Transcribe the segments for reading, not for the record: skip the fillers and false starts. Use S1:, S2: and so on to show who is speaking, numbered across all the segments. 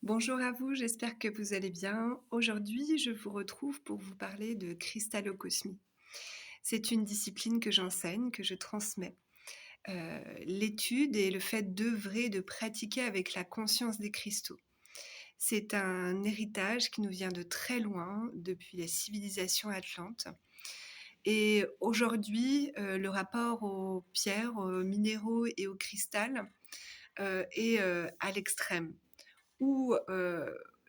S1: Bonjour à vous, j'espère que vous allez bien. Aujourd'hui, je vous retrouve pour vous parler de cristallocosmie. C'est une discipline que j'enseigne, que je transmets. L'étude et le fait d'œuvrer, de pratiquer avec la conscience des cristaux. C'est un héritage qui nous vient de très loin, depuis les civilisations atlantes. Et aujourd'hui, le rapport aux pierres, aux minéraux et au cristal est à l'extrême. Où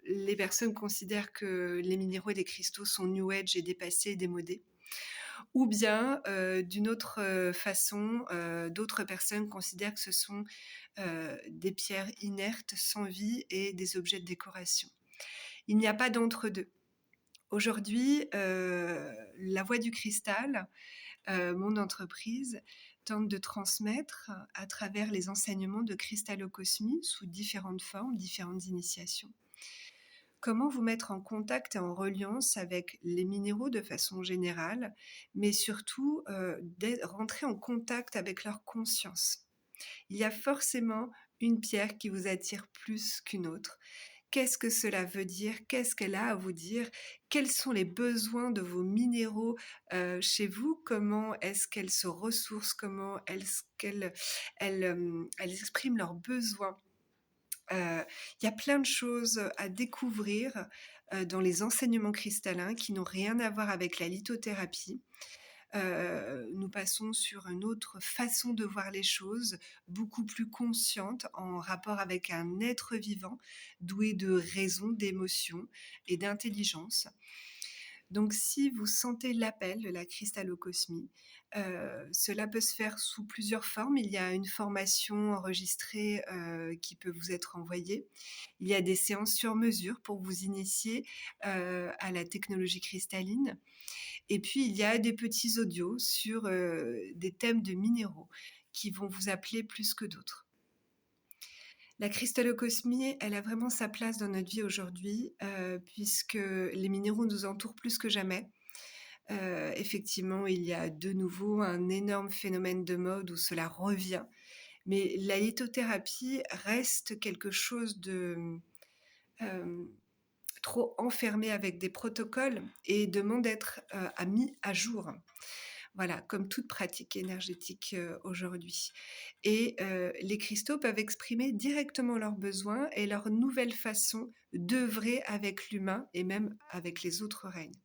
S1: les personnes considèrent que les minéraux et les cristaux sont new age et dépassés et démodés. Ou bien, d'une autre, façon, d'autres personnes considèrent que ce sont, des pierres inertes, sans vie et des objets de décoration. Il n'y a pas d'entre-deux. Aujourd'hui, La Voix du Cristal, mon entreprise, tente de transmettre à travers les enseignements de cristallocosmie sous différentes formes, différentes initiations. Comment vous mettre en contact et en reliance avec les minéraux de façon générale, mais surtout, rentrer en contact avec leur conscience. Il y a forcément une pierre qui vous attire plus qu'une autre. Qu'est-ce que cela veut dire? Qu'est-ce qu'elle a à vous dire? Quels sont les besoins de vos minéraux, chez vous? Comment est-ce qu'elles se ressourcent? Comment est-ce qu'elles expriment leurs besoins? Il y a plein de choses à découvrir, dans les enseignements cristallins qui n'ont rien à voir avec la lithothérapie. Nous passons sur une autre façon de voir les choses, beaucoup plus consciente, en rapport avec un être vivant, doué de raison, d'émotion et d'intelligence. Donc si vous sentez l'appel de la cristallocosmie, cela peut se faire sous plusieurs formes. Il y a une formation enregistrée, qui peut vous être envoyée. Il y a des séances sur mesure pour vous initier, à la technologie cristalline. Et puis il y a des petits audios sur, des thèmes de minéraux qui vont vous appeler plus que d'autres. La cristallocosmie, elle a vraiment sa place dans notre vie aujourd'hui, puisque les minéraux nous entourent plus que jamais. Effectivement, il y a de nouveau un énorme phénomène de mode où cela revient, mais la lithothérapie reste quelque chose de, hem, trop enfermé avec des protocoles et demande d'être, mis à jour. Voilà, comme toute pratique énergétique, aujourd'hui. Et les cristaux peuvent exprimer directement leurs besoins et leur nouvelle façon d'œuvrer avec l'humain et même avec les autres règnes.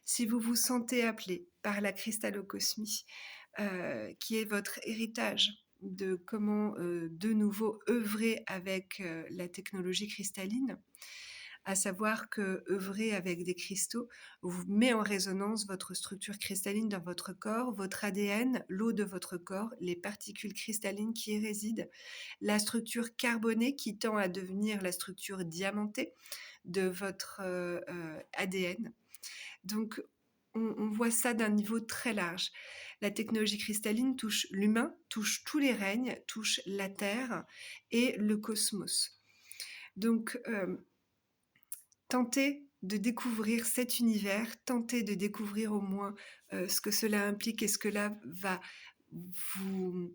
S1: Si vous vous sentez appelé par la cristallocosmie, qui est votre héritage de comment, de nouveau œuvrer avec, la technologie cristalline, à savoir qu'œuvrer avec des cristaux vous met en résonance votre structure cristalline dans votre corps, votre ADN, l'eau de votre corps, les particules cristallines qui y résident, la structure carbonée qui tend à devenir la structure diamantée de votre, ADN. Donc on voit ça d'un niveau très large. La technologie cristalline touche l'humain, touche tous les règnes, touche la Terre et le cosmos. Donc, tentez de découvrir cet univers, tentez de découvrir au moins, ce que cela implique et ce que cela va vous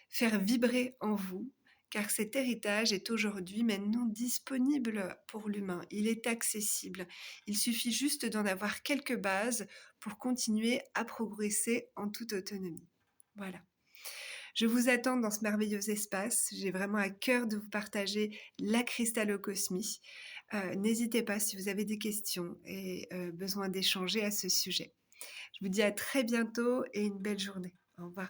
S1: faire vibrer en vous, car cet héritage est aujourd'hui maintenant disponible pour l'humain. Il est accessible. Il suffit juste d'en avoir quelques bases pour continuer à progresser en toute autonomie. Voilà. Je vous attends dans ce merveilleux espace. J'ai vraiment à cœur de vous partager la cristallocosmie. N'hésitez pas si vous avez des questions et besoin d'échanger à ce sujet. Je vous dis à très bientôt et une belle journée. Au revoir.